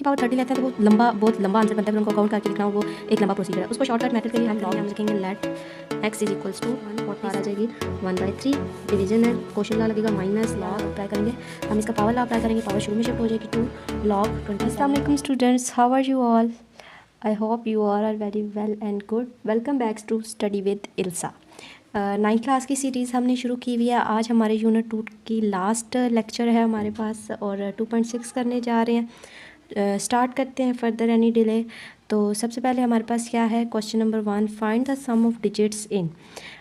Power 30 लेते हैं तो वो बहुत लंबा आंसर बनता है, फिर उनको काउंट करके लिखना, वो एक लंबा प्रोसीजर है। उसको शॉर्टकट मेथड के लिए हम लिखेंगे let x is equals to 1 और पावर आ जाएगी 1/3, डिवीजन है, क्वेश्चन लॉ लगेगा माइनस लॉग अप्लाई करेंगे, हम इसका पावर लॉ अप्लाई करेंगे, पावर शुरू में शिफ्ट हो जाएगी 2 log 20। अस्सलाम वालेकुम students, how are you all? I hope you are very well and good. Welcome back to study with Ilsa. 9th class की सीरीज़ हमने शुरू की हुई है। आज हमारे यूनिट 2 की लास्ट लेक्चर है हमारे पास और 2.6 करने जा रहे हैं। स्टार्ट करते हैं फर्दर एनी डिले। तो सबसे पहले हमारे पास क्या है, question number 1, find the sum of digits in.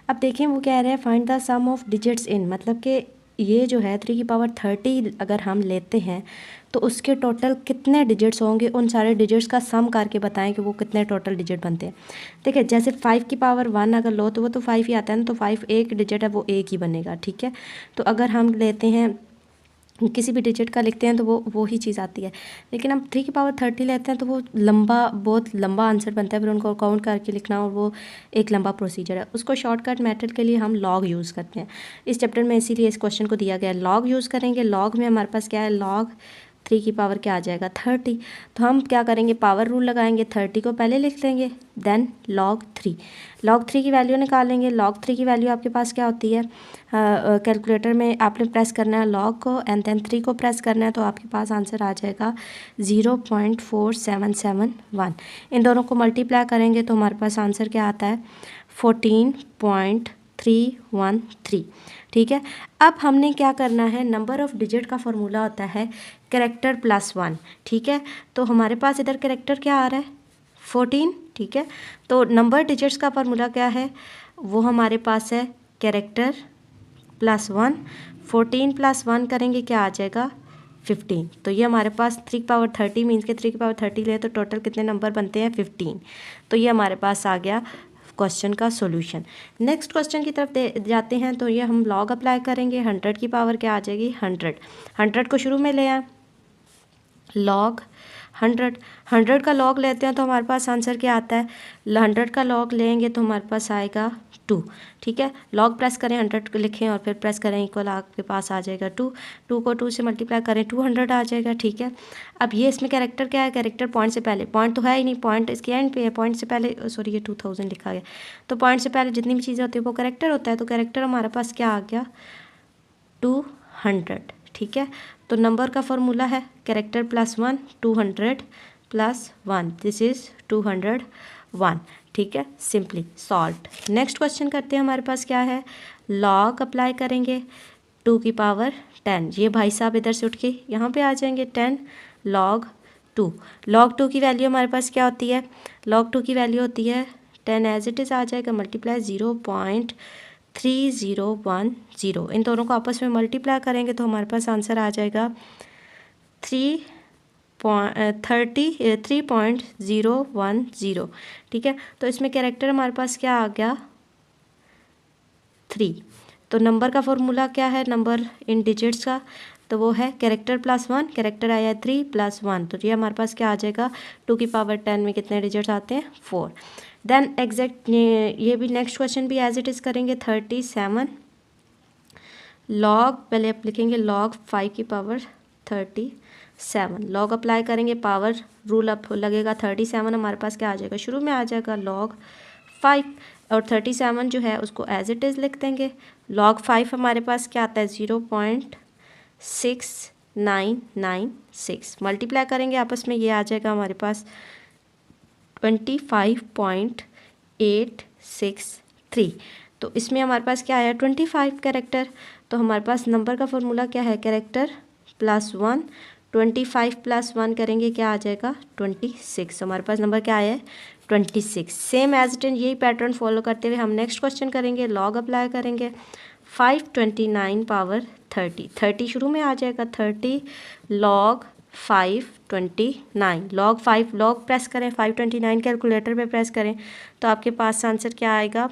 अब देखें वो कह रहे हैं find the sum of digits in, मतलब कि ये जो है 3 की पावर 30 अगर हम लेते हैं तो उसके टोटल कितने डिजिट्स होंगे, उन सारे डिजिट्स का सम करके बताएं कि वो कितने टोटल डिजिट बनते हैं। देखिए जैसे 5 की पावर 1 अगर लो तो वो तो 5 ही आता है ना, तो 5 एक डिजिट है, वो एक ही बनेगा, ठीक है। तो अगर हम लेते हैं किसी भी डिजिट का लिखते हैं तो वो ही चीज़ आती है। लेकिन हम 3 की पावर 30 लेते हैं तो वो बहुत लंबा आंसर बनता है, फिर उनको काउंट करके लिखना, और वो एक लंबा प्रोसीजर है। उसको शॉर्टकट मेथड के लिए हम लॉग यूज़ करते हैं इस चैप्टर में, इसीलिए इस क्वेश्चन को दिया गया है। लॉग यूज़ करेंगे। लॉग में हमारे पास क्या है, लॉग 3 की पावर क्या आ जाएगा 30। तो हम क्या करेंगे, पावर रूल लगाएंगे, 30 को पहले लिख लेंगे, देन log 3। log 3 की वैल्यू निकालेंगे। log 3 की वैल्यू आपके पास क्या होती है, कैलकुलेटर में आपने प्रेस करना है log को एंड देन 3 को प्रेस करना है, तो आपके पास आंसर आ जाएगा 0.4771। इन दोनों को मल्टीप्लाई करेंगे तो हमारे पास आंसर क्या आता है 14.313, ठीक है। अब हमने क्या करना है, नंबर ऑफ़ डिजिट का फॉर्मूला होता है कैरेक्टर +1, ठीक है। तो हमारे पास इधर कैरेक्टर क्या आ रहा है 14, ठीक है। तो नंबर डिजिट्स का फार्मूला क्या है, वो हमारे पास है कैरेक्टर +1, 14 + 1 करेंगे क्या आ जाएगा 15। तो ये हमारे पास 3 की पावर 30 मीन्स के 3 की पावर 30 ले तो टोटल कितने नंबर बनते हैं 15। तो ये हमारे पास आ गया क्वेश्चन का सॉल्यूशन। नेक्स्ट क्वेश्चन की तरफ जाते हैं। तो ये हम लॉग अप्लाई करेंगे, 100 की पावर क्या आ जाएगी 100 को शुरू में ले आए, लॉग 100 का लॉग लेते हैं तो हमारे पास आंसर क्या आता है, 100 का लॉग लेंगे तो हमारे पास आएगा 2, ठीक है। लॉग प्रेस करें, 100 को लिखें और फिर प्रेस करें इक्वल, आपके पास आ जाएगा 2 को 2 से मल्टीप्लाई करें 200 आ जाएगा, ठीक है। अब ये इसमें कैरेक्टर क्या है, कैरेक्टर पॉइंट से पहले, पॉइंट तो है ही नहीं, पॉइंट इसके एंड पे है, पॉइंट से पहले सॉरी ये 2000 लिखा गया, तो पॉइंट से पहले जितनी भी चीज़ें होती है वो कैरेक्टर होता है। तो कैरेक्टर हमारे पास क्या आ गया 200, ठीक है। तो नंबर का फॉर्मूला है कैरेक्टर +1 200 + 1, दिस इज़ 201, ठीक है। Simply solve. नेक्स्ट क्वेश्चन करते हैं। हमारे पास क्या है, लॉग अप्लाई करेंगे 2 की पावर 10। ये भाई साहब इधर से उठ के यहाँ पे आ जाएंगे 10 log 2। log 2 की वैल्यू हमारे पास क्या होती है, log 2 की वैल्यू होती है 10 एज इट इज़ आ जाएगा मल्टीप्लाई 0.3010। इन दोनों को आपस में मल्टीप्लाई करेंगे तो हमारे पास आंसर आ जाएगा 3.010, ठीक है। तो इसमें कैरेक्टर हमारे पास क्या आ गया 3। तो नंबर का फॉर्मूला क्या है, नंबर इन डिजिट्स का, तो वो है कैरेक्टर +1, कैरेक्टर आया है 3 + 1, तो ये हमारे पास क्या आ जाएगा 2 की पावर 10 में कितने डिजिट्स आते हैं 4। देन एग्जैक्ट ये भी नेक्स्ट क्वेश्चन भी एज इट इज़ करेंगे 37 लॉग, पहले आप लिखेंगे लॉग 5 की पावर 37, लॉग अप्लाई करेंगे, पावर रूल अप लगेगा 37, हमारे पास क्या आ जाएगा, शुरू में आ जाएगा लॉग 5 और 37 जो है उसको एज इट इज़ लिख देंगे। लॉग 5 हमारे पास क्या आता है 0.6996, मल्टीप्लाई करेंगे आपस में, ये आ जाएगा हमारे पास 25.863। तो इसमें हमारे पास क्या आया 25 कैरेक्टर। तो हमारे पास नंबर का फॉर्मूला क्या है कैरेक्टर +1, 25 + 1 करेंगे क्या आ जाएगा 26। हमारे पास नंबर क्या आया है 26। सेम एज इट इज यही पैटर्न फॉलो करते हुए हम नेक्स्ट क्वेश्चन करेंगे, लॉग अप्लाई करेंगे 529 पावर 30 शुरू में आ जाएगा 30 log 529, log 5 लॉग प्रेस करें 529 कैलकुलेटर पे प्रेस करें तो आपके पास आंसर क्या आएगा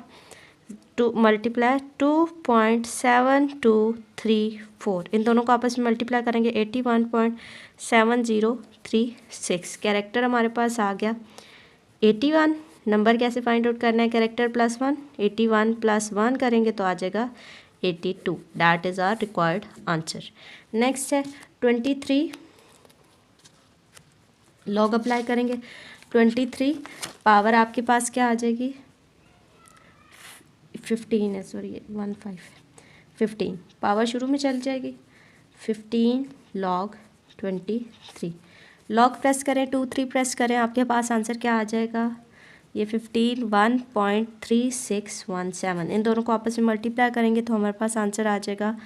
2 मल्टीप्लाई 2.7234। इन दोनों को आपस में मल्टीप्लाई करेंगे 81.7036। कैरेक्टर हमारे पास आ गया 81। नंबर कैसे फाइंड आउट करना है, कैरेक्टर +1, 81 + 1 करेंगे तो आ जाएगा 82। That is our required answer. Next है 23 लॉग अप्लाई करेंगे 23, पावर आपके पास क्या आ जाएगी 15 है, सॉरी 15 है, 15 पावर शुरू में चल जाएगी 15 लॉग 23। लॉग प्रेस करें 23 प्रेस करें, आपके पास आंसर क्या आ जाएगा, ये 15 1.3617। इन दोनों को आपस में मल्टीप्लाई करेंगे तो हमारे पास आंसर आ जाएगा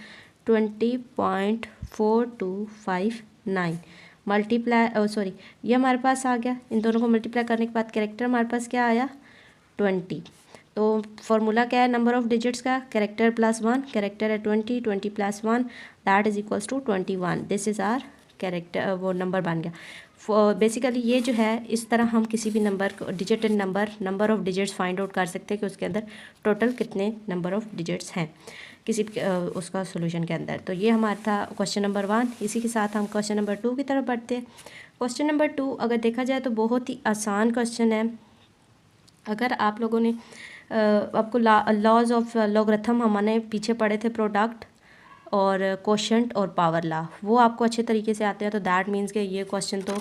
20.4259 मल्टीप्लाई सॉरी ये हमारे पास आ गया। इन दोनों को मल्टीप्लाई करने के बाद कैरेक्टर हमारे पास क्या आया 20। तो फॉर्मूला क्या है नंबर ऑफ डिजिट्स का, कैरेक्टर प्लस 1, कैरेक्टर है 20, 20 plus 1 that is equals to 21। This is our character, वो नंबर बन गया। बेसिकली ये जो है इस तरह हम किसी भी नंबर को डिजिटेड number of digits find out कर सकते हैं कि उसके अंदर टोटल कितने नंबर ऑफ डिजिट्स हैं किसी उसका सॉल्यूशन के अंदर। तो ये हमारा था क्वेश्चन नंबर 1। इसी के साथ हम क्वेश्चन नंबर 2 की तरफ बढ़ते हैं। क्वेश्चन नंबर 2 अगर देखा जाए तो बहुत ही आसान क्वेश्चन है। अगर आप लोगों ने आपको लॉज ऑफ लॉगरिथम हमने पीछे पढ़े थे, प्रोडक्ट और कोशेंट और पावर ला, वो आपको अच्छे तरीके से आते हैं। तो दैट मीन्स कि ये क्वेश्चन तो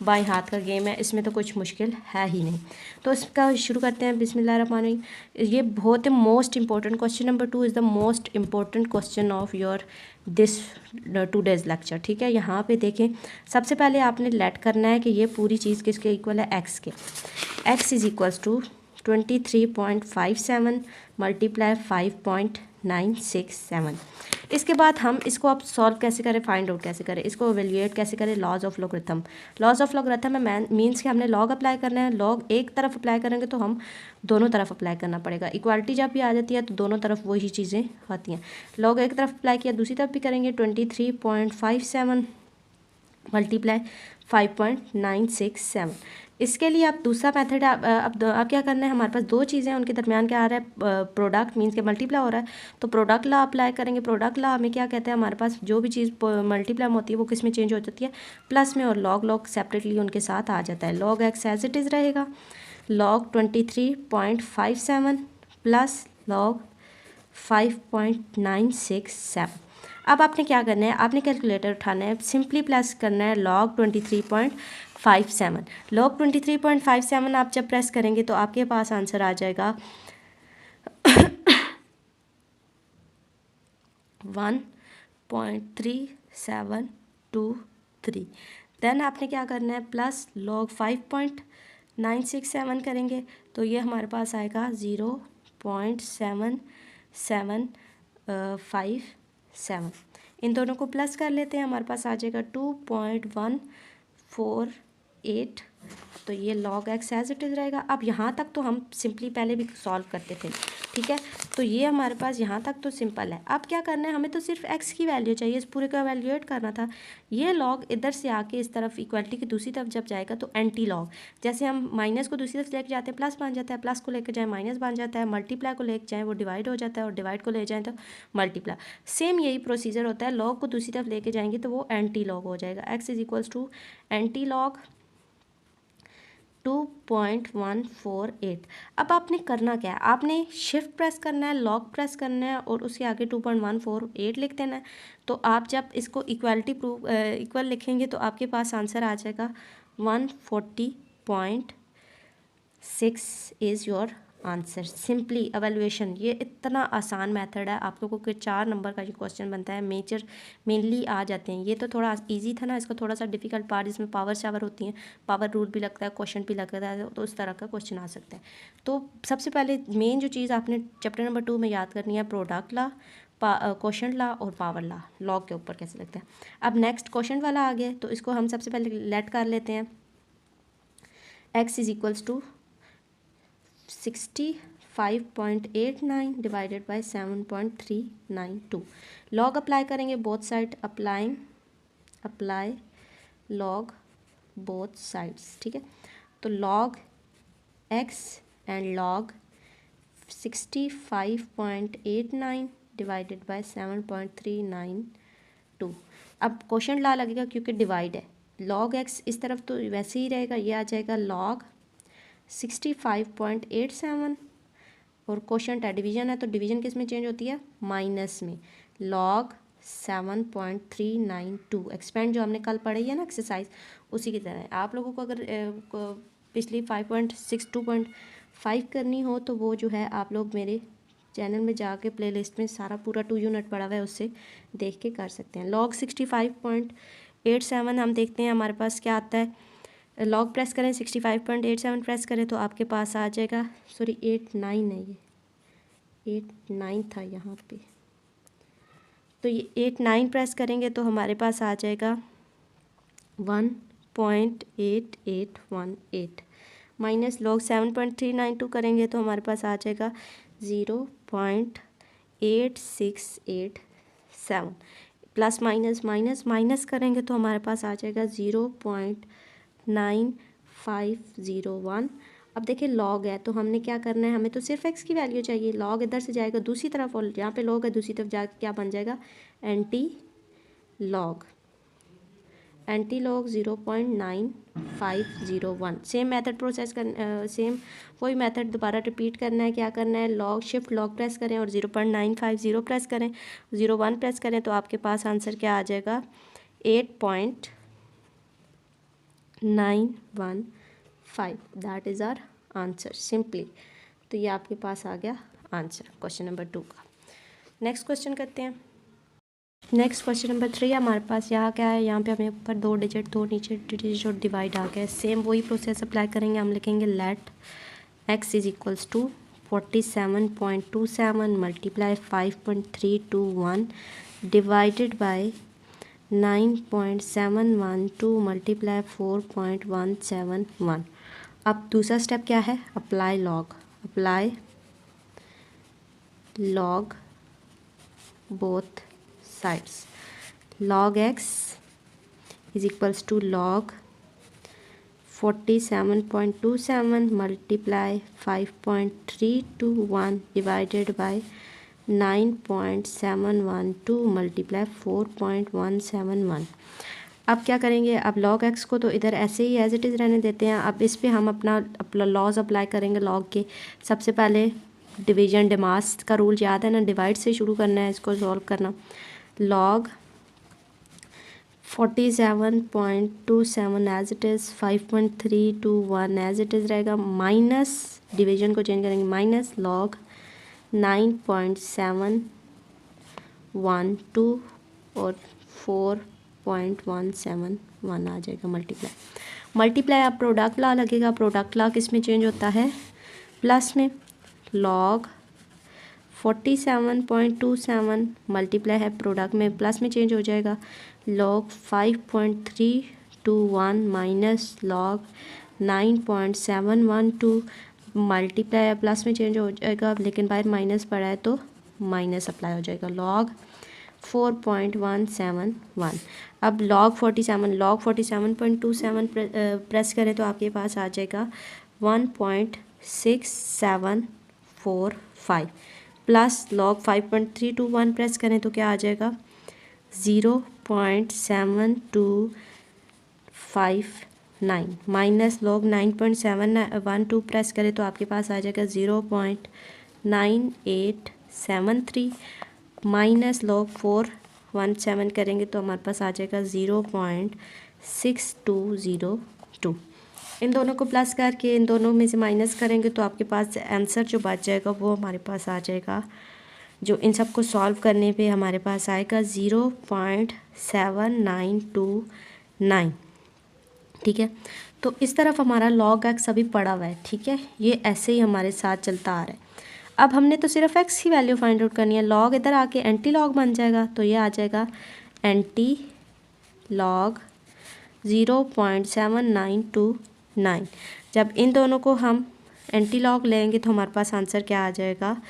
बाएं हाथ का गेम है, इसमें तो कुछ मुश्किल है ही नहीं। तो इसका शुरू करते हैं बिस्मिल्लाहिर्रहमानिर्रहीम। ये बहुत ही most important question number 2 is the most important question of your this today's lecture. ठीक है, यहाँ पे देखें सबसे पहले आपने लेट करना है कि ये पूरी चीज़ किसके इक्वल है, एक्स के। X is equals to 23.57 multiply 5.967। इसके बाद हम इसको अब सॉल्व कैसे करें, फाइंड आउट कैसे करें, इसको एवेल्यूएट कैसे करें। Laws of logarithm, laws of logarithm में मीन्स कि हमने लॉग अप्लाई करना है। लॉग एक तरफ अप्लाई करेंगे तो हम दोनों तरफ अप्लाई करना पड़ेगा। इक्वालिटी जब भी आ जाती है तो दोनों तरफ वही चीज़ें आती हैं। लॉग एक तरफ अप्लाई किया, दूसरी तरफ भी करेंगे। 23.57 मल्टीप्लाई 5.967। इसके लिए आप दूसरा मेथड अब क्या करना है, हमारे पास दो चीज़ें हैं, उनके दरमियान क्या आ रहा है, प्रोडक्ट मीन्स के मल्टीप्लाई हो रहा है, तो प्रोडक्ट ला अप्लाई करेंगे। प्रोडक्ट ला हमें क्या कहते हैं, हमारे पास जो भी चीज़ मल्टीप्लाई में होती है वो किस में चेंज हो जाती है, प्लस में, और लॉग सेपरेटली उनके साथ आ जाता है। Log x as it is रहेगा, लॉग 23.57 प्लस लॉग 5.967। अब आपने क्या करना है, आपने कैलकुलेटर उठाना है, सिंपली प्लस करना है लॉग 23.57। लॉग 23.57 आप जब प्रेस करेंगे तो आपके पास आंसर आ जाएगा 1.3723। देन आपने क्या करना है, प्लस लॉग 5.967 करेंगे तो ये हमारे पास आएगा 0.7757। इन दोनों को प्लस कर लेते हैं, हमारे पास आ जाएगा 2.148। तो ये log x as it is रहेगा। अब यहाँ तक तो हम सिंपली पहले भी सॉल्व करते थे, ठीक है, तो ये हमारे पास यहाँ तक तो सिंपल है। अब क्या करना है, हमें तो सिर्फ एक्स की वैल्यू चाहिए, इस पूरे को एवेल्यूएट करना था। ये लॉग इधर से आके इस तरफ इक्वलिटी की दूसरी तरफ जब जाएगा तो एंटी लॉग, जैसे हम माइनस को दूसरी तरफ लेके जाते हैं प्लस बन जाता है, प्लस को लेकर जाए माइनस बन जाता है, मल्टीप्लाई को लेकर जाएँ वो डिवाइड हो जाता है, और डिवाइड को ले जाएँ तो मल्टीप्लाई। सेम यही प्रोसीजर होता है, लॉग को दूसरी तरफ लेके जाएंगे तो वो एंटी लॉग हो जाएगा। X is equals to anti log 2.148। अब आपने करना क्या है, आपने शिफ्ट प्रेस करना है, लॉग प्रेस करना है और उसके आगे 2.148 लिख देना है। तो आप जब इसको इक्वालिटी प्रूव इक्वल लिखेंगे तो आपके पास आंसर आ जाएगा 140.6 is your answer. Simply evaluation, ये इतना आसान मेथड है, आप लोगों के 4 नंबर का ये क्वेश्चन बनता है, मेनली आ जाते हैं। ये तो थोड़ा इजी था ना, इसका थोड़ा सा डिफिकल्ट पार्ट, इसमें पावर शावर होती हैं, पावर रूल भी लगता है, क्वेश्चन भी लगता है, तो उस तरह का क्वेश्चन आ सकता है। तो सबसे पहले मेन जो चीज़ आपने चैप्टर नंबर 2 में याद करनी है, प्रोडक्ट ला, क्वेश्चन ला और पावर ला, लॉग के ऊपर कैसे लगता है। अब नेक्स्ट क्वेश्चन वाला आ गया, तो इसको हम सबसे पहले लेट कर लेते हैं। X is equals to 65.89 divided by 7.392। Log apply करेंगे both side, apply log both sides, ठीक है। तो log x and log 65.89 divided by 7.392। अब क्वेश्चन ला लगेगा क्योंकि डिवाइड है, लॉग एक्स इस तरफ तो वैसे ही रहेगा, ये आ जाएगा लॉग 65.87, और क्वेश्चन है डिवीजन है तो डिवीजन किस में चेंज होती है, माइनस में, लॉग 7.392। एक्सपेंड जो हमने कल पढ़ी है ना एक्सरसाइज, उसी की तरह है। आप लोगों को अगर पिछली 5.62.5 करनी हो तो वो जो है आप लोग मेरे चैनल में जाके प्लेलिस्ट में सारा पूरा 2 यूनिट पड़ा हुआ है, उससे देख के कर सकते हैं। लॉग 65.87 हम देखते हैं हमारे पास क्या आता है। लॉग प्रेस करें 65.87 प्रेस करें तो आपके पास आ जाएगा, सॉरी 89 है, ये 89 था यहाँ पे, तो ये 89 प्रेस करेंगे तो हमारे पास आ जाएगा 1.8818 माइनस लॉग 7.392 करेंगे तो हमारे पास आ जाएगा 0.8687 प्लस माइनस माइनस माइनस करेंगे तो हमारे पास आ जाएगा 0.9501। अब देखिए लॉग है तो हमने क्या करना है, हमें तो सिर्फ एक्स की वैल्यू चाहिए। लॉग इधर से जाएगा दूसरी तरफ और यहाँ पे लॉग है दूसरी तरफ जाके क्या बन जाएगा, anti log. Anti log 0.9501। Same method process कर सेम वही मेथड दोबारा रिपीट करना है। क्या करना है, लॉग शिफ्ट लॉग प्रेस करें और 0.950 प्रेस करें, 01 प्रेस करें तो आपके पास आंसर क्या आ जाएगा, 8.915। That is our answer simply. तो ये आपके पास आ गया आंसर क्वेश्चन नंबर 2 का। नेक्स्ट क्वेश्चन करते हैं। नेक्स्ट क्वेश्चन नंबर 3 हमारे पास यहाँ क्या है, यहाँ पे हमें ऊपर 2 डिजिट 2 नीचे डिजिट और डिवाइड आ गया है। सेम वही प्रोसेस अप्लाई करेंगे। हम लिखेंगे let x is equals to 47.27 multiply 5.321 divided by 9.712 multiply 4.171। अब दूसरा स्टेप क्या है, apply log. Apply log both sides. log x is equals to log 47.27 multiply 5.321 divided by 9.712 multiply 4.171। अब क्या करेंगे, अब log x को तो इधर ऐसे ही एज इट इज़ रहने देते हैं। अब इस पे हम अपना लॉज अप्लाई करेंगे log के। सबसे पहले डिवीजन डिमास का रूल याद है ना, डिवाइड से शुरू करना है इसको सॉल्व करना। log 47.27 as it is 5.321 as it is रहेगा, माइनस डिवीजन को चेंज करेंगे, माइनस log 9.712 और 4.171 आ जाएगा मल्टीप्लाई। मल्टीप्लाई आप प्रोडक्ट लॉ लगेगा। प्रोडक्ट लॉ किस में चेंज होता है, प्लस में। log 47.27 मल्टीप्लाई है प्रोडक्ट में, प्लस में चेंज हो जाएगा। log 5.321 माइनस log 9.712 मल्टीप्लाई है प्लस में चेंज हो जाएगा, लेकिन बाहर माइनस पड़ा है तो माइनस अप्लाई हो जाएगा। log 4.171। अब log 47.27 प्रेस करें तो आपके पास आ जाएगा 1.6745 प्लस log 5.321 प्रेस करें तो क्या आ जाएगा, 0.7259 माइनस log 9.712 प्रेस करें तो आपके पास आ जाएगा 0.9873 माइनस log 417 करेंगे तो हमारे पास आ जाएगा 0.6202। इन दोनों को प्लस करके इन दोनों में से माइनस करेंगे तो आपके पास आंसर जो बच जाएगा वो हमारे पास आ जाएगा, जो इन सब को सॉल्व करने पे हमारे पास आएगा 0.7929। ठीक है, तो इस तरफ हमारा log x अभी पड़ा हुआ है। ठीक है, ये ऐसे ही हमारे साथ चलता आ रहा है। अब हमने तो सिर्फ x की वैल्यू फाइंड आउट करनी है। log इधर आके एंटी लॉग बन जाएगा, तो ये आ जाएगा एंटी लॉग 0.7929। जब इन दोनों को हम एंटी लॉग लेंगे तो हमारे पास आंसर क्या आ जाएगा,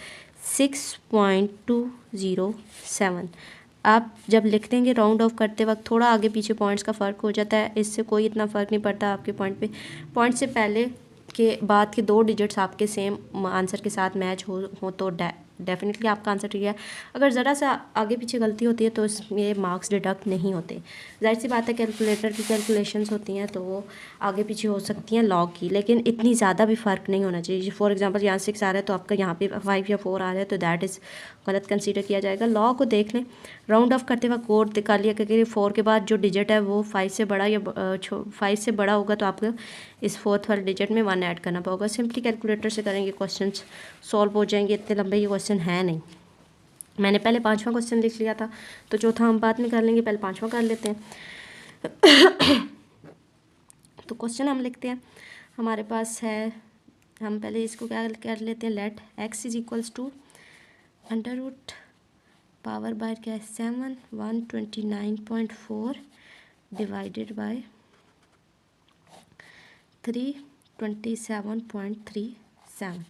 6.207। आप जब लिख देंगे राउंड ऑफ करते वक्त थोड़ा आगे पीछे पॉइंट्स का फ़र्क हो जाता है, इससे कोई इतना फ़र्क नहीं पड़ता आपके पॉइंट पे। पॉइंट से पहले के बाद के 2 डिजिट्स आपके सेम आंसर के साथ मैच हो तो डेफिनेटली आपका आंसर ठीक है। अगर ज़रा सा आगे पीछे गलती होती है तो इसमें मार्क्स डिडक्ट नहीं होते। जाहिर सी बात है कैलकुलेटर की कैलकुलेशंस होती हैं तो वो आगे पीछे हो सकती हैं लॉग की, लेकिन इतनी ज़्यादा भी फ़र्क नहीं होना चाहिए। फॉर एग्जांपल यहाँ 6 आ रहा है तो आपका यहाँ पे 5 या 4 आ रहा है तो दैट इज़ गलत कंसीडर किया जाएगा। लॉ को देख लें, राउंड ऑफ करते वक्त कोड निकाल लिया क्योंकि 4 के बाद जो डिजिट है वो 5 से बड़ा या 5 से बड़ा होगा तो आपको इस 4th वाले डिजिट में 1 ऐड करना पड़ेगा। सिंपली कैलकुलेटर से करेंगे क्वेश्चन सॉल्व हो जाएंगे, इतने लंबे ये क्वेश्चन है नहीं। मैंने पहले 5वां क्वेश्चन लिख लिया था तो चौथा हम बाद में कर लेंगे, पहले 5वां कर लेते हैं। तो क्वेश्चन हम लिखते हैं, हमारे पास है, हम पहले इसको क्या कर लेते हैं, let x is equals to under root power by क्या है 7 129.4 डिवाइडेड बाय 327.37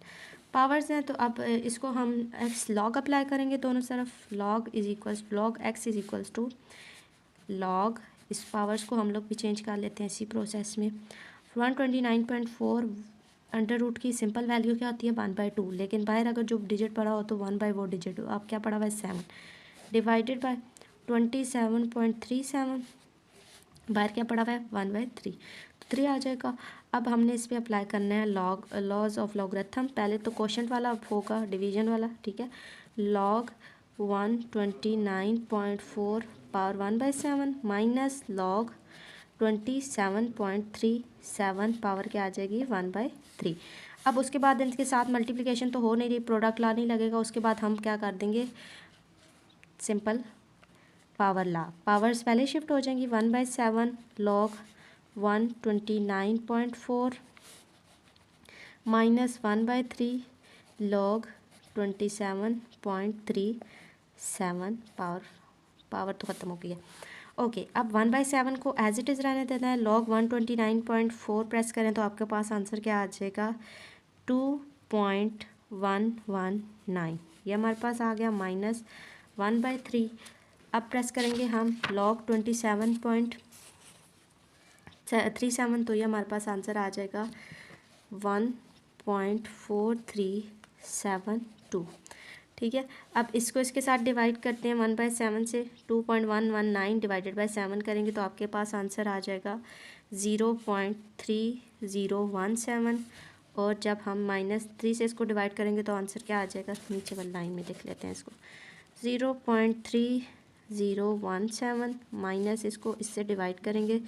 पावर्स हैं। तो अब इसको हम x लॉग अप्लाई करेंगे दोनों तरफ, log is equals log x is equals to log, इस पावर्स को हम लोग भी चेंज कर लेते हैं इसी प्रोसेस में। 129.4 अंडर रूट की सिंपल वैल्यू क्या होती है 1/2, लेकिन बाहर अगर जो डिजिट पड़ा हो तो 1 बाय वो डिजिट हो। अब क्या पड़ा हुआ है 7 डिवाइडेड बाय 27.37, बाहर क्या पड़ा हुआ है 1/3 तो 3 आ जाएगा। अब हमने इस पर अप्लाई करना है लॉग लॉज ऑफ लॉगरिथम। पहले तो क्वोशंट वाला होगा डिवीजन वाला, ठीक है। Log 129.4 power 1/7 minus log 27.37 power क्या आ जाएगी 1/3। अब उसके बाद इनके साथ मल्टीप्लिकेशन तो हो नहीं रही, प्रोडक्ट ला नहीं लगेगा। उसके बाद हम क्या कर देंगे, सिंपल पावर ला, पावर्स पहले शिफ्ट हो जाएंगी। 1/7 लॉग 129.4 माइनस 1/3 लॉग 27.37 पावर तो ख़त्म हो गई है। ओके, अब 1/7 को एज इट इज़ रहने देना है। लॉग 129.4 प्रेस करें तो आपके पास आंसर क्या आ जाएगा 2.119, ये हमारे पास आ गया माइनस 1/3। अब प्रेस करेंगे हम लॉग 27.37 तो ये हमारे पास आंसर आ जाएगा 1.4372, ठीक है। अब इसको इसके साथ डिवाइड करते हैं 1/7 से, 2.119 डिवाइडेड बाय 7 करेंगे तो आपके पास आंसर आ जाएगा 0.3017, और जब हम -3 से इसको डिवाइड करेंगे तो आंसर क्या आ जाएगा, नीचे वाली लाइन में लिख लेते हैं इसको, 0.3017 माइनस इसको इससे डिवाइड करेंगे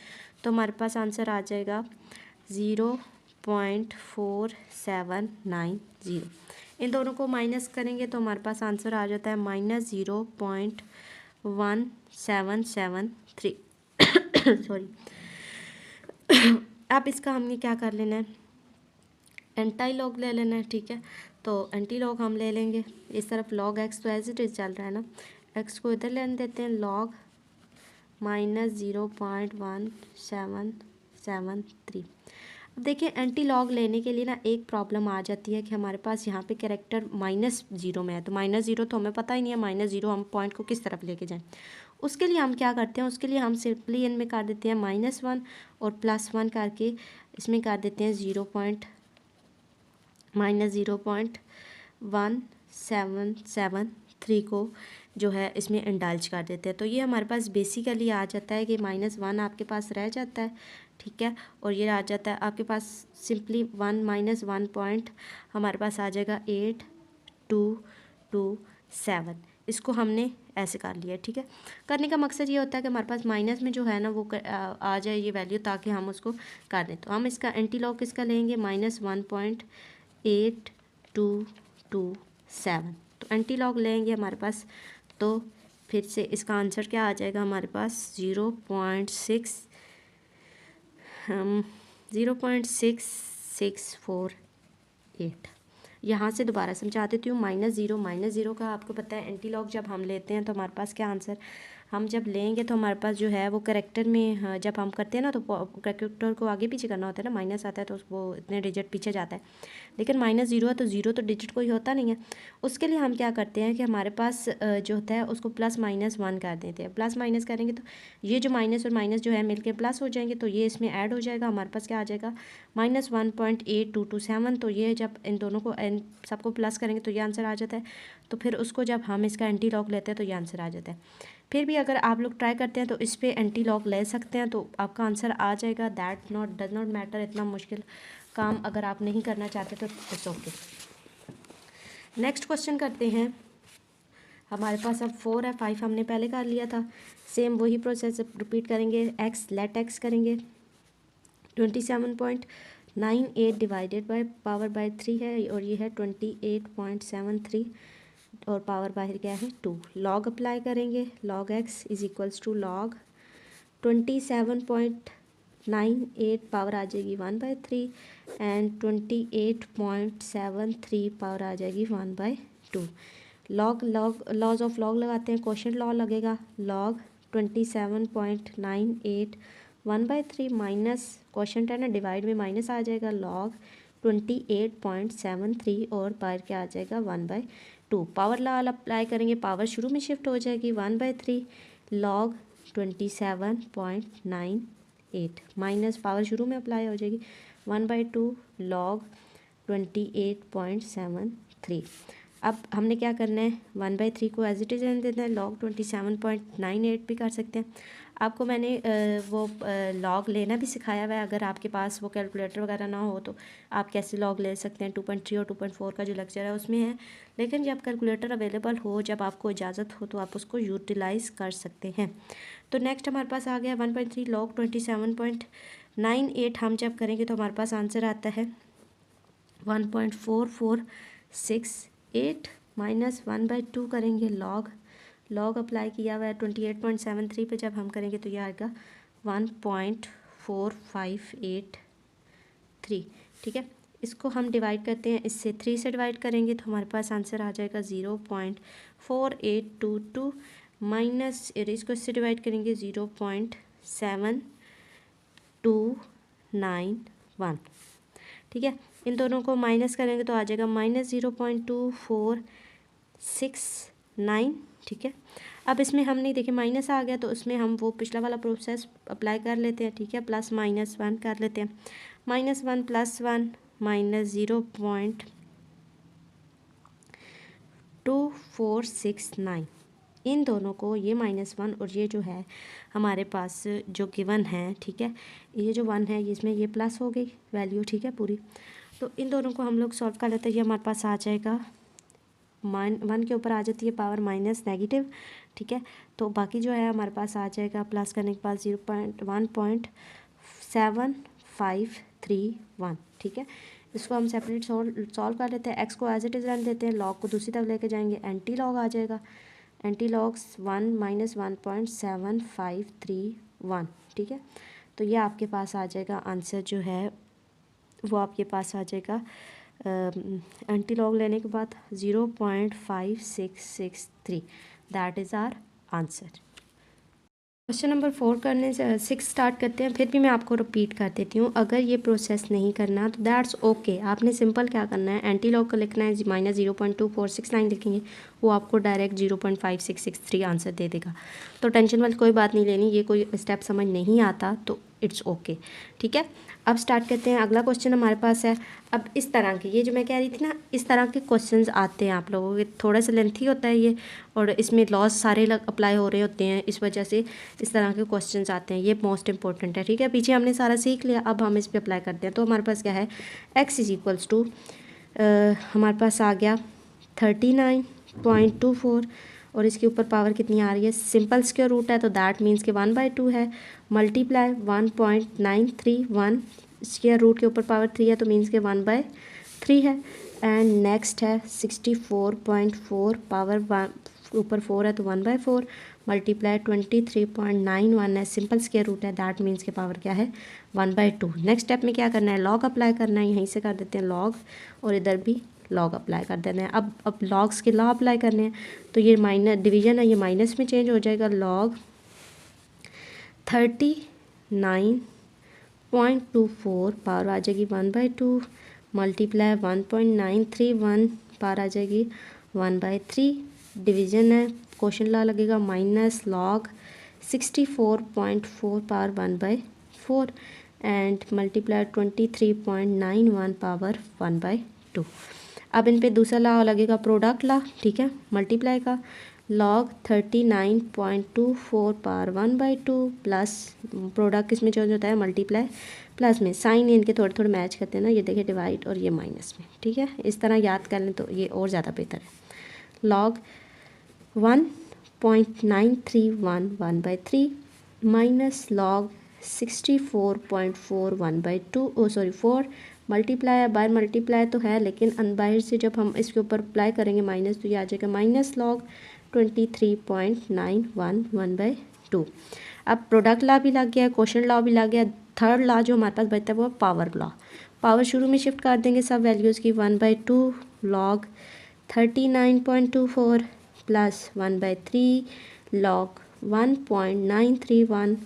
तो हमारे पास आंसर आ जाएगा 0.4790। इन दोनों को माइनस करेंगे तो हमारे पास आंसर आ जाता है -0.1773 सॉरी। अब इसका हमने क्या कर लेना है, एंटी लॉग ले लेना है, ठीक है। तो एंटी लॉग हम ले लेंगे, इस तरफ लॉग एक्स तो एज इट इज़ चल रहा है ना, एक्स को इधर लेने देते हैं, लॉग -0.1773। अब देखिए एंटी लॉग लेने के लिए ना एक प्रॉब्लम आ जाती है कि हमारे पास यहाँ पे कैरेक्टर -0 में है, तो -0 तो हमें पता ही नहीं है, -0 हम पॉइंट को किस तरफ लेके जाएं। उसके लिए हम क्या करते हैं, उसके लिए हम सिंपली इनमें कर देते हैं -1 और +1 करके इसमें कर देते हैं -0.1773 को जो है इसमें इंडल्ज कर देते हैं। तो ये हमारे पास बेसिकली आ जाता है कि -1 आपके पास रह जाता है, ठीक है, और ये आ जाता है आपके पास सिंपली 1 -1 पॉइंट हमारे पास आ जाएगा 8227। इसको हमने ऐसे कर लिया, ठीक है। करने का मकसद ये होता है कि हमारे पास माइनस में जो है ना वो आ जाए ये वैल्यू, ताकि हम उसको कर दें। तो हम इसका एंटी लॉग किसका लेंगे, -1.8227, तो एंटी लॉग लेंगे हमारे पास, तो फिर से इसका आंसर क्या आ जाएगा हमारे पास 0.6648। यहाँ से दोबारा समझा देती हूँ, -0 का आपको पता है एंटी लॉग जब हम लेते हैं तो हमारे पास क्या आंसर हम जब लेंगे तो हमारे पास जो है वो करेक्टर में जब हम करते हैं ना तो करेक्टर को आगे पीछे करना होता है ना, माइनस आता है तो वो इतने डिजिट पीछे जाता है, लेकिन माइनस ज़ीरो है तो ज़ीरो तो डिजिट कोई होता नहीं है। उसके लिए हम क्या करते हैं कि हमारे पास जो होता है उसको प्लस माइनस वन कर देते हैं। प्लस माइनस करेंगे तो ये जो माइनस और माइनस जो है मिलके प्लस हो जाएंगे, तो ये इसमें ऐड हो जाएगा, हमारे पास क्या आ जाएगा -1.8227। तो ये जब इन दोनों को इन सबको प्लस करेंगे तो ये आंसर आ जाता है। तो फिर उसको जब हम इसका एंटी लॉग लेते हैं तो ये आंसर आ जाता है। फिर भी अगर आप लोग ट्राई करते हैं तो इस पर एंटी लॉग ले सकते हैं तो आपका आंसर आ जाएगा। That not does not matter, इतना मुश्किल काम अगर आप नहीं करना चाहते तो इट्स ओके। नेक्स्ट क्वेश्चन करते हैं। हमारे पास अब 4 है, 5 हमने पहले कर लिया था, सेम वही प्रोसेस रिपीट करेंगे। एक्स लेट एक्स करेंगे, 27.98 डिवाइडेड बाय पावर बाय 3 है और ये है 28.73 और पावर बाहर क्या है 2। लॉग अप्लाई करेंगे, log x is equals to log 27.98 power आ जाएगी 1/3 एंड 28.73 पावर आ जाएगी 1/2। लॉग लॉज ऑफ लॉग लगाते हैं, क्वोशिएंट लॉ लगेगा। लॉग 27.98 1/3 माइनस क्वोशिएंट है ना, डिवाइड में माइनस आ जाएगा, लॉग 28.73 और पावर क्या आ जाएगा 1/2। पावर लॉ अप्लाई करेंगे, पावर शुरू में शिफ्ट हो जाएगी 1/3 लॉग 27.98 माइनस पावर शुरू में अप्लाई हो जाएगी 1/2 लॉग 28.73। अब हमने क्या करना है, 1/3 को एज इट इज़ रहने देना है, लॉग 27.98 भी कर सकते हैं। आपको मैंने वो लॉग लेना भी सिखाया हुआ है, अगर आपके पास वो कैलकुलेटर वगैरह ना हो तो आप कैसे लॉग ले सकते हैं। 2.3 और 2.4 का जो लेक्चर है उसमें है, लेकिन जब कैलकुलेटर अवेलेबल हो, जब आपको इजाज़त हो तो आप उसको यूटिलाइज़ कर सकते हैं। तो नेक्स्ट हमारे पास आ गया 1/3 लॉग 27.98 हम जब करेंगे तो हमारे पास आंसर आता है 1.4468 माइनस 1/2 करेंगे लॉग अप्लाई किया हुआ है 28.73 पे, जब हम करेंगे तो ये आएगा 1.4583। ठीक है, इसको हम डिवाइड करते हैं, इससे 3 से डिवाइड करेंगे तो हमारे पास आंसर आ जाएगा 0.4822 माइनस इसको इससे डिवाइड करेंगे 0.7291। ठीक है, इन दोनों को माइनस करेंगे तो आ जाएगा -0.2469। ठीक है, अब इसमें हमने देखिए माइनस आ गया तो उसमें हम वो पिछला वाला प्रोसेस अप्लाई कर लेते हैं। ठीक है, प्लस माइनस 1 कर लेते हैं, -1 + 1 -0.2469। इन दोनों को ये -1 और ये जो है हमारे पास जो गिवन है, ठीक है, ये जो 1 है इसमें ये प्लस हो गई वैल्यू, ठीक है पूरी। तो इन दोनों को हम लोग सॉल्व कर लेते हैं। ये हमारे पास आ जाएगा 1 के ऊपर आ जाती है पावर माइनस नेगेटिव। ठीक है, तो बाकी जो है हमारे पास आ जाएगा प्लस करने के बाद 1.7531। ठीक है, इसको हम सेपरेट सॉल्व कर लेते हैं। एक्स को एज इट इज़ रहने देते हैं, लॉग को दूसरी तरफ लेके जाएंगे, एंटी लॉग आ जाएगा, एंटी लॉग्स 1 - 1.7531। ठीक है, तो ये आपके पास आ जाएगा आंसर जो है वो आपके पास आ जाएगा एंटी लॉग लेने के बाद 0.5663। That is our answer. Question number 4 करने से 6 स्टार्ट करते हैं। फिर भी मैं आपको रिपीट कर देती हूँ, अगर ये प्रोसेस नहीं करना तो दैट्स ओके। आपने सिंपल क्या करना है, एंटी लॉग का लिखना है, -0.2469 लिखेंगे, वो आपको डायरेक्ट 0.5663 आंसर दे देगा। तो टेंशन वाली कोई बात नहीं लेनी, ये कोई स्टेप समझ नहीं आता तो इट्स ओके। ठीक है, अब स्टार्ट करते हैं। अगला क्वेश्चन हमारे पास है, अब इस तरह के, ये जो मैं कह रही थी ना, इस तरह के क्वेश्चंस आते हैं आप लोगों के, थोड़ा सा लेंथी होता है ये, और इसमें लॉज सारे अप्लाई हो रहे होते हैं, इस वजह से इस तरह के क्वेश्चंस आते हैं। ये मोस्ट इंपॉर्टेंट है। ठीक है, पीछे हमने सारा सीख लिया, अब हम इस पर अप्लाई करते हैं। तो हमारे पास क्या है, x = हमारे पास आ गया 39.24 और इसके ऊपर पावर कितनी आ रही है, सिंपल स्क्वायर रूट है तो दैट मीन्स कि 1/2 है, मल्टीप्लाई 1.931 स्क्वायर रूट के ऊपर पावर 3 है तो मीन्स के 1/3 है। एंड नेक्स्ट है 64.4 पावर ऊपर 4 है तो 1/4 मल्टीप्लाई 23.91 है, सिंपल स्क्वायर रूट है, दैट मीन्स के पावर क्या है 1/2। नेक्स्ट स्टेप में क्या करना है, लॉग अप्लाई करना है, यहीं से कर देते हैं लॉग और इधर भी लॉग अप्लाई कर देना है। अब लॉग्स के लॉ अप्लाई करने हैं, तो ये माइनस डिवीज़न है, ये माइनस में चेंज हो जाएगा। लॉग 39.24 पावर आ जाएगी 1/2 मल्टीप्लाई 1.931 पावर आ जाएगी 1/3। डिवीज़न है, क्वेश्चन लॉ लगेगा minus log 64.4 power 1/4 and multiply 23.91 power 1/2। अब इन पे दूसरा लॉ लगेगा प्रोडक्ट लॉ, ठीक है, मल्टीप्लाई का। लॉग 39.24 पावर 1/2 प्लस प्रोडक्ट किस में चेंज होता है, मल्टीप्लाई प्लस में। साइन इनके थोड़े थोड़े मैच करते हैं ना, ये देखिए डिवाइड और ये माइनस में, ठीक है। इस तरह याद कर लें तो ये और ज़्यादा बेहतर है। Log 1.931 1/3 minus log 64.4 1/2 4 multiply by multiply तो है, लेकिन बाहर से जब हम इसके ऊपर अप्लाई करेंगे माइनस, तो ये आ जाएगा माइनस लॉग 23.91 1/2। अब प्रोडक्ट लॉ भी लग गया, क्वेश्चन लॉ भी लग गया। थर्ड लॉ जो हमारे पास बचता है वो पावर लॉ। पावर शुरू में शिफ्ट कर देंगे सब वैल्यूज़ की। 1/2 log 39.24 plus 1/3 log 1.931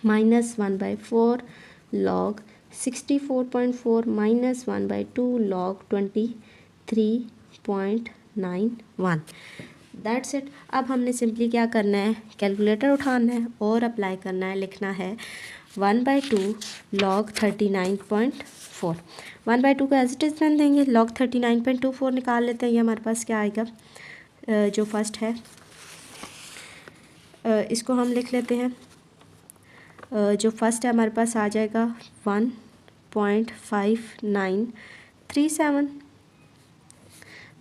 minus 1/4 log 64.4 minus 1/2 log 23.91। That's it. अब हमने सिंपली क्या करना है, कैलकुलेटर उठाना है और अप्लाई करना है, लिखना है 1/2 लॉग 39.4। 1/2 को एज इट इज़ रन देंगे। लॉग 39.24 निकाल लेते हैं। ये हमारे पास क्या आएगा, जो फर्स्ट है इसको हम लिख लेते हैं। जो फर्स्ट है हमारे पास आ जाएगा 1.5937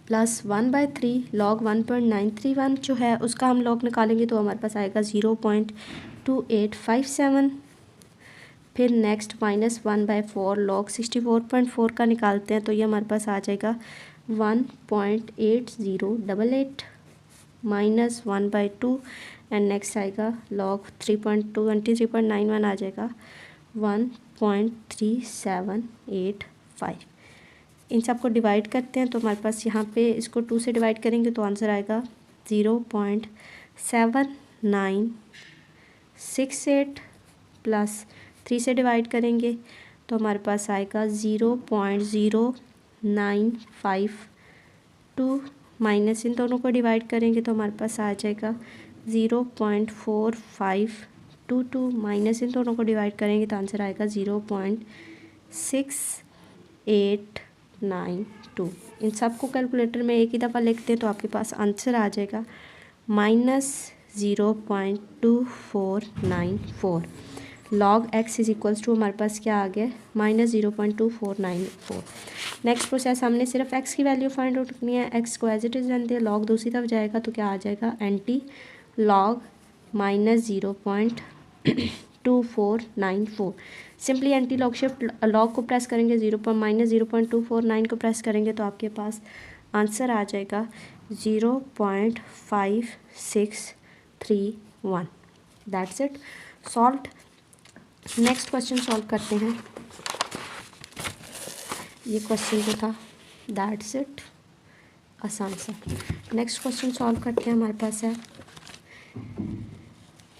प्लस 1/3 लॉग 1.931 जो है उसका हम लॉग निकालेंगे तो हमारे पास आएगा 0.2857। फिर नेक्स्ट माइनस 1/4 लॉग 64.4 का निकालते हैं तो ये हमारे पास आ जाएगा 1.8088 माइनस 1/2 एंड नेक्स्ट आएगा लॉग 23.91 आ जाएगा 1.3785। इन सबको डिवाइड करते हैं तो हमारे पास यहाँ पे इसको 2 से डिवाइड करेंगे तो आंसर आएगा 0.7968 प्लस 3 से डिवाइड करेंगे तो हमारे पास आएगा 0.0952 माइनस इन दोनों को डिवाइड करेंगे तो हमारे पास आ जाएगा 0.4522 माइनस इन दोनों को डिवाइड करेंगे तो आंसर आएगा 0.6892। इन सब को कैलकुलेटर में एक ही दफ़ा लिखते हैं तो आपके पास आंसर आ जाएगा -0.2494। Log x is equals to हमारे पास क्या आ गया, -0.2494। नेक्स्ट प्रोसेस हमने सिर्फ x की वैल्यू फाइंड आउट करनी है। x को एज इट इज़ रन दिया, लॉग दूसरी तरफ जाएगा तो क्या आ जाएगा, anti log -0.2494। Simply anti log shift log को प्रेस करेंगे, -0.249 को प्रेस करेंगे तो आपके पास आंसर आ जाएगा 0.5631। That's it, solved. Next question solve करते हैं। ये क्वेश्चन जो था, दैट्स इट, आसान सा। नेक्स्ट क्वेश्चन सॉल्व करते हैं। हमारे पास है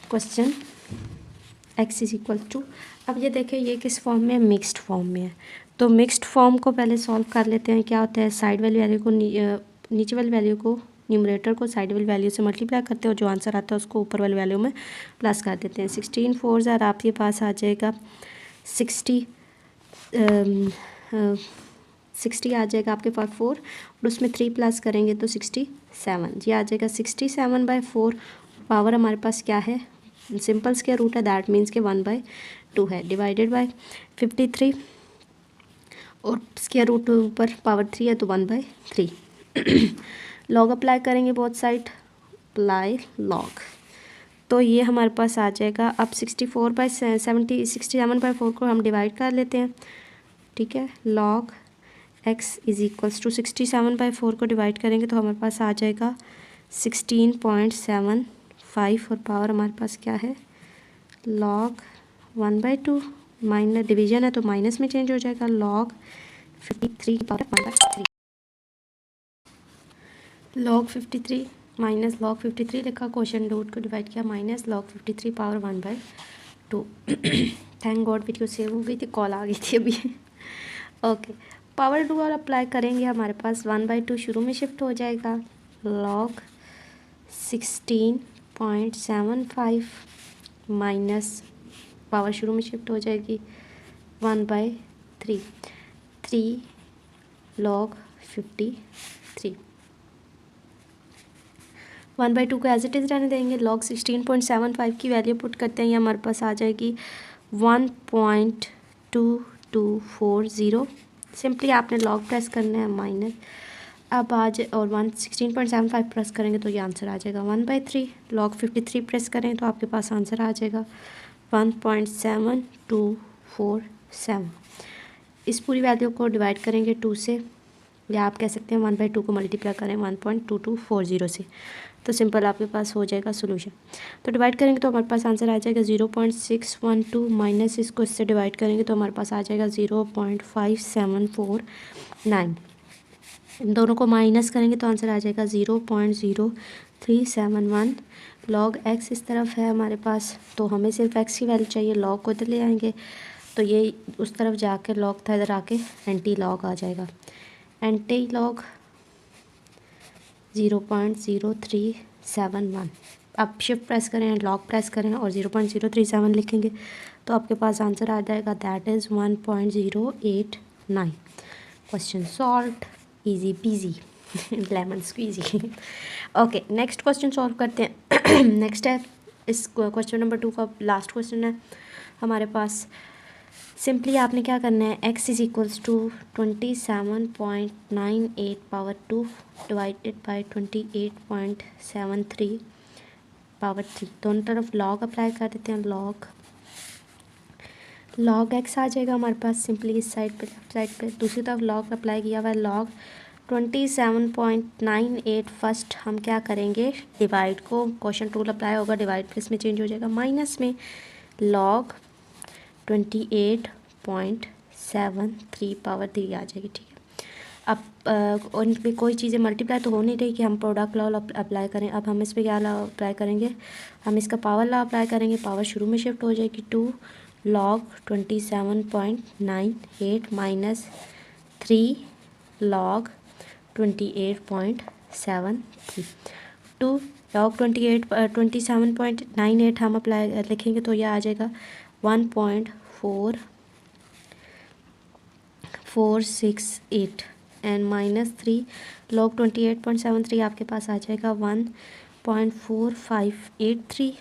question x is equal to, अब ये देखें ये किस फॉर्म में है, मिक्स्ड फॉर्म में है। तो मिक्स्ड फॉर्म को पहले सॉल्व कर लेते हैं। क्या होता है, साइड वाली वैल्यू को नीचे वाली वैल्यू को, न्यूमरेटर को साइड वाली वैल्यू से मल्टीप्लाई करते हैं और जो आंसर आता है उसको ऊपर वाली वैल्यू में प्लस कर देते हैं। 16 4 ज़ार आपके पास आ जाएगा 60 आ जाएगा आपके पास 4 और उसमें 3 प्लस करेंगे तो 67। ये आ जाएगा 67/4। पावर हमारे पास क्या है, सिंपल स्क्वायर रूट है, दैट मीन्स के 1/2 है, डिवाइडेड बाय 53 और स्क्वायर रूट ऊपर पावर 3 है तो 1/3। लॉग अप्लाई करेंगे बोथ साइड, अप्लाई लॉग, तो ये हमारे पास आ जाएगा। अब 67/4 को हम डिवाइड कर लेते हैं, ठीक है। Log x is equals to 67/4 को डिवाइड करेंगे तो हमारे पास आ जाएगा 16.75 और पावर हमारे पास क्या है, लॉग 1/2 माइनस डिवीजन है तो माइनस में चेंज हो जाएगा, लॉग 53 की पावर 1/3। log 53 माइनस log 53 लिखा, क्वेश्चन रूट को डिवाइड किया, minus log 53 power 1/2। Thank God video save हो गई थी, कॉल आ गई थी अभी। ओके, पावर रूल अप्लाई करेंगे, हमारे पास 1/2 शुरू में शिफ्ट हो जाएगा, log 16.75 माइनस पावर शुरू में शिफ्ट हो जाएगी 1/3, 3 log 53। 1/2 को एज इट इज़ रहने देंगे, log 16.75 की वैल्यू पुट करते हैं, ये हमारे पास आ जाएगी 1.2240। सिंपली आपने log प्रेस करना है माइनस, अब आज और 16.75 प्रेस करेंगे तो ये आंसर आ जाएगा 1/3। log 53 प्रेस करें तो आपके पास आंसर आ जाएगा 1.7247। इस पूरी वैल्यू को डिवाइड करेंगे 2 से, या आप कह सकते हैं 1/2 को मल्टीप्लाई करें 1.2240 से, तो सिंपल आपके पास हो जाएगा सोल्यूशन। तो डिवाइड करेंगे तो हमारे पास आंसर आ जाएगा 0.612, माइनस इसको इससे डिवाइड करेंगे तो हमारे पास आ जाएगा 0.5749। इन दोनों को माइनस करेंगे तो आंसर आ जाएगा 0.0371। log x इस तरफ है हमारे पास, तो हमें सिर्फ x की वैल्यू चाहिए, log को इधर ले आएंगे तो ये उस तरफ जाके log था, इधर आके एंटी log आ जाएगा, एंटी log 0.0371। अब शिफ्ट प्रेस करें, लॉक प्रेस करें और 0.037 लिखेंगे तो आपके पास आंसर आ जाएगा, that is 1.089। Question solve, easy PG, lemon squeezy. Okay, next question solve करते हैं। नेक्स्ट है, इस क्वेश्चन नंबर 2 का लास्ट क्वेश्चन है हमारे पास। सिंपली आपने क्या करना है, x is equals to 27.98 power 2 divided by 28.73 power 3, दोनों तरफ log अप्लाई कर देते हैं, log x आ जाएगा हमारे पास, सिंपली इस साइड पे लेफ्ट साइड पे, दूसरी तरफ log अप्लाई किया हुआ है, log 27.98। फर्स्ट हम क्या करेंगे, डिवाइड को, क्वेश्चन रूल अप्लाई होगा, डिवाइड प्लस में चेंज हो जाएगा माइनस में, log 28.73 पावर 3 आ जाएगी, ठीक है। अब उनमें कोई चीज़ें मल्टीप्लाई तो हो नहीं रही कि हम प्रोडक्ट लॉ अप्लाई करें, अब हम इस पर क्या लॉ अप्लाई करेंगे, हम इसका पावर लॉ अप्लाई करेंगे, पावर शुरू में शिफ्ट हो जाएगी 2 log 27.98 माइनस 3 log 28.73। 2 log 27.98 हम अप्लाई लिखेंगे तो यह आ जाएगा 1.4468 एंड माइनस 3 log 28.73 आपके पास आ जाएगा 1.4583।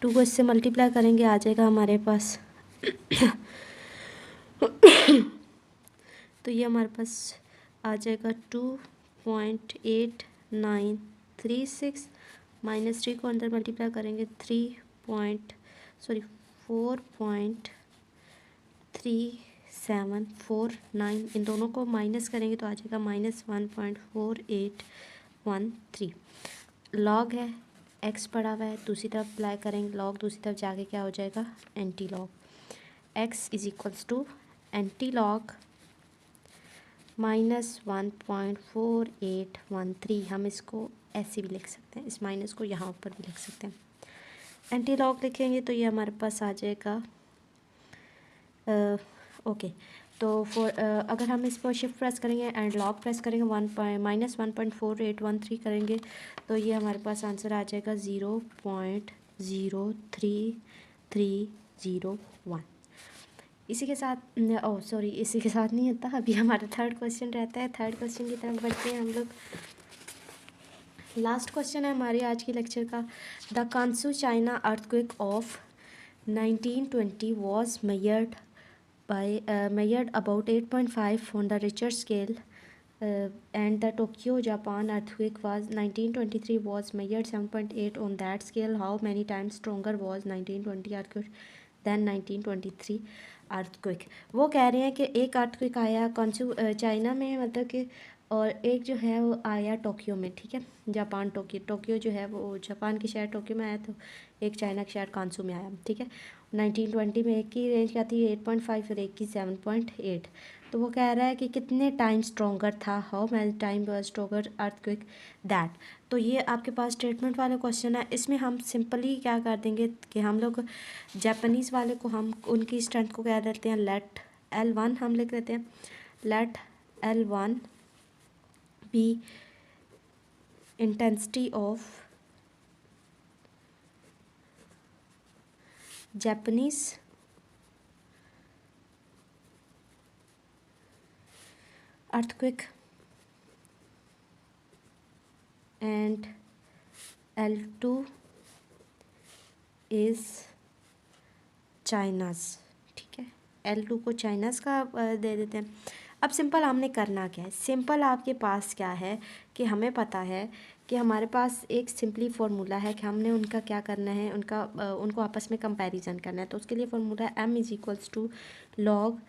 2 को इससे मल्टीप्लाई करेंगे, आ जाएगा हमारे पास तो ये हमारे पास आ जाएगा 2.8936 माइनस 3 को अंदर मल्टीप्लाई करेंगे 4.3749, इन दोनों को माइनस करेंगे तो आ जाएगा माइनस 1.4813। log है, x पड़ा हुआ है, दूसरी तरफ अप्लाई करेंगे log, दूसरी तरफ जाके क्या हो जाएगा, anti log। x is equals to anti log minus 1.4813। हम इसको ऐसे भी लिख सकते हैं, इस माइनस को यहाँ ऊपर भी लिख सकते हैं, एंटी log लिखेंगे तो ये हमारे पास आ जाएगा ओके। तो अगर हम इस पर शिफ्ट प्रेस करेंगे एंड लॉग प्रेस करेंगे, माइनस 1.4813 करेंगे तो ये हमारे पास आंसर आ जाएगा 0.03301। इसी के साथ इसी के साथ नहीं होता, अभी हमारा थर्ड क्वेश्चन रहता है, थर्ड क्वेश्चन की तरफ बढ़ते हैं हम लोग। लास्ट क्वेश्चन है हमारे आज की लेक्चर का। The Kansu China earthquake of 1920 was measured about 8.5 on the Richter scale, and the Tokyo Japan earthquake was 1923 was measured 7.8 on that scale. How many times stronger was 1920 earthquake than 1923 earthquake? वो कह रहे हैं कि एक earthquake आया कांसू China में, मतलब कि, और एक जो है वो आया टोक्यो में, ठीक है, टोक्यो जो है वो जापान के शहर टोक्यो में आया, तो एक चाइना के शहर कांसू में आया, ठीक है। 1920 में एक की रेंज क्या थी 8.5 और एक की 7.8। तो वो कह रहा है कि कितने टाइम स्ट्रोंगर था, how many time was stronger earthquake that. तो ये आपके पास स्टेटमेंट वाले क्वेश्चन है। इसमें हम सिंपली क्या कर देंगे कि हम लोग जापानीज़ वाले को हम उनकी स्ट्रेंथ को कह देते हैं लेट L1, हम लिख देते हैं let L1 be intensity of Japanese earthquake and L2 is China's. ठीक है, L2 को चाइनाज़ का दे देते हैं। अब सिंपल हमने करना क्या है, सिंपल आपके पास क्या है कि हमें पता है कि हमारे पास एक सिंपली फार्मूला है कि हमने उनका क्या करना है, उनको आपस में कंपैरिजन करना है। तो उसके लिए फार्मूला है m is equals to log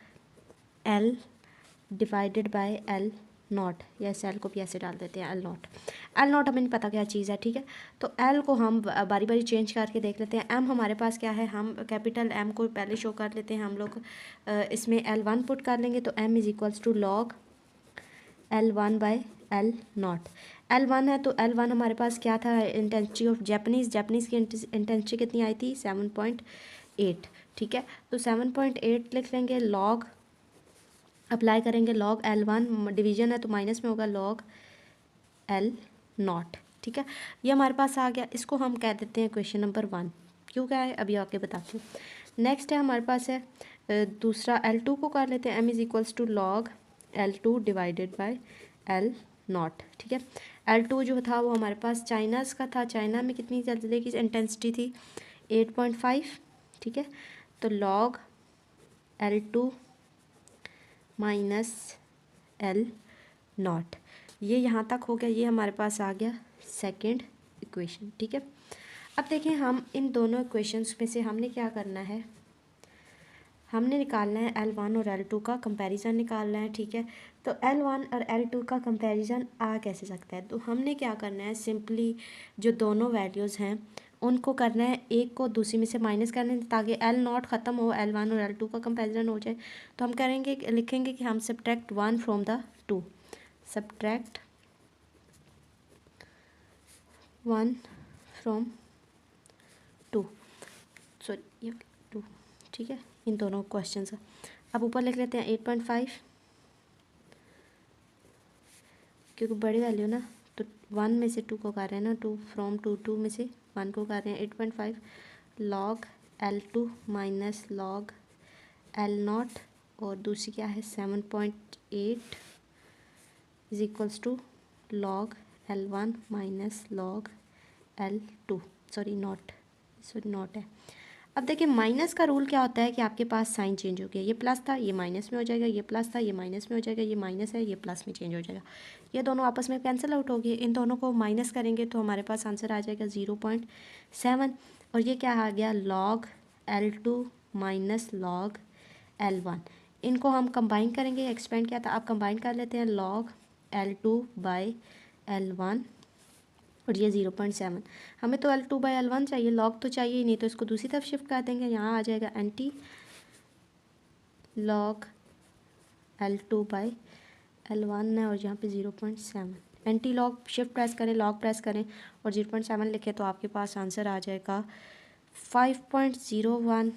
L divided by L naught, या इस L को भी ऐसे डाल देते हैं L नॉट। L नॉट हमें नहीं पता क्या चीज़ है, ठीक है। तो L को हम बारी बारी चेंज करके देख लेते हैं। M हमारे पास क्या है, हम कैपिटल M को पहले शो कर लेते हैं। हम लोग इसमें L1 पुट कर लेंगे तो m is equals to log L1 by L naught. L1 है तो L1 हमारे पास क्या था, इंटेंसिटी ऑफ जापानीज़ की इंटेंसिटी कितनी आई थी 7.8। ठीक है, तो 7.8 लिख लेंगे, लॉग अप्लाई करेंगे लॉग L1, डिवीजन है तो माइनस में होगा लॉग L नॉट। ठीक है, ये हमारे पास आ गया। इसको हम कह देते हैं क्वेश्चन नंबर 1। क्यों क्या है अभी आके बताती हूँ। नेक्स्ट है हमारे पास है दूसरा L2 को कर लेते हैं m is equals to log L2 divided by L naught. ठीक है, L2 जो था वो हमारे पास चाइनाज़ का था। चाइना में कितनी ज़लज़ले की इंटेंसिटी थी 8.5। ठीक है, तो log L2 minus L not, ये यहाँ तक हो गया। ये हमारे पास आ गया सेकंड इक्वेशन। ठीक है, अब देखें हम इन दोनों इक्वेशंस में से हमने क्या करना है, हमने निकालना है L1 और L2 का कंपैरिजन निकालना है। ठीक है, तो L1 और L2 का कंपैरिजन आ कैसे सकता है, तो हमने क्या करना है, सिंपली जो दोनों वैल्यूज़ हैं उनको करना है, एक को दूसरी में से माइनस करना है ताकि L नॉट ख़त्म हो, L1 और L2 का कंपैरिजन हो जाए। तो हम करेंगे, लिखेंगे कि हम subtract 1 from the 2, subtract 1 from 2, sorry ये 2। ठीक है, इन दोनों क्वेश्चन का अब ऊपर लिख लेते हैं 8.5, क्योंकि बड़ी वैल्यू ना, तो 1 में से 2 को कर रहे हैं ना, 2 फ्रॉम 2 में से 1 को कर रहे हैं। 8.5 log L2 minus log L naught, और दूसरी क्या है 7.8 is equals to log L1 minus log L2, sorry naught है। अब देखिए माइनस का रूल क्या होता है कि आपके पास साइन चेंज हो गया, ये प्लस था ये माइनस में हो जाएगा, ये प्लस था ये माइनस में हो जाएगा, ये माइनस है ये प्लस में चेंज हो जाएगा, ये दोनों आपस में कैंसिल आउट हो गए। इन दोनों को माइनस करेंगे तो हमारे पास आंसर आ जाएगा 0.7, और ये क्या आ गया log L2 minus log L1। इनको हम कंबाइन करेंगे, एक्सपेंड किया था, आप कंबाइन कर लेते हैं लॉग L2 बाय L1 और ये 0.7। हमें तो L2 बाय L1 चाहिए, लॉग तो चाहिए ही नहीं, तो इसको दूसरी तरफ शिफ्ट कर देंगे। यहाँ आ जाएगा anti log L2 bye L1 है और यहाँ पे 0.7। एंटी लॉग शिफ्ट प्रेस करें, लॉग प्रेस करें और 0.7 लिखें तो आपके पास आंसर आ जाएगा 5.01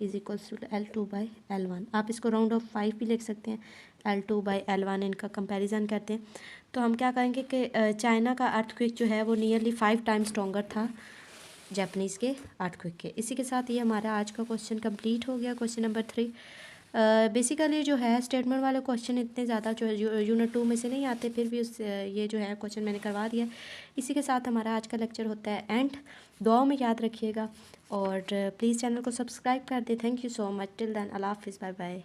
is equals to L2 by L1। आप इसको राउंड ऑफ 5 भी लिख सकते हैं, L2 बाई L1 इनका कंपैरिजन करते हैं। तो हम क्या करेंगे कि चाइना का अर्थक्वेक जो है वो नियरली 5 टाइम्स स्ट्रॉन्गर था जापानीज़ के अर्थक्वेक के। इसी के साथ ये हमारा आज का क्वेश्चन कंप्लीट हो गया, क्वेश्चन नंबर 3। बेसिकली जो है स्टेटमेंट वाले क्वेश्चन इतने ज़्यादा जो यूनिट 2 में से नहीं आते, फिर भी ये जो है क्वेश्चन मैंने करवा दिया। इसी के साथ हमारा आज का लेक्चर होता है एंड। दुआओं में याद रखिएगा और प्लीज़ चैनल को सब्सक्राइब कर दें। Thank you so much. Till then अल्लाह हाफिज़, बाय बाय।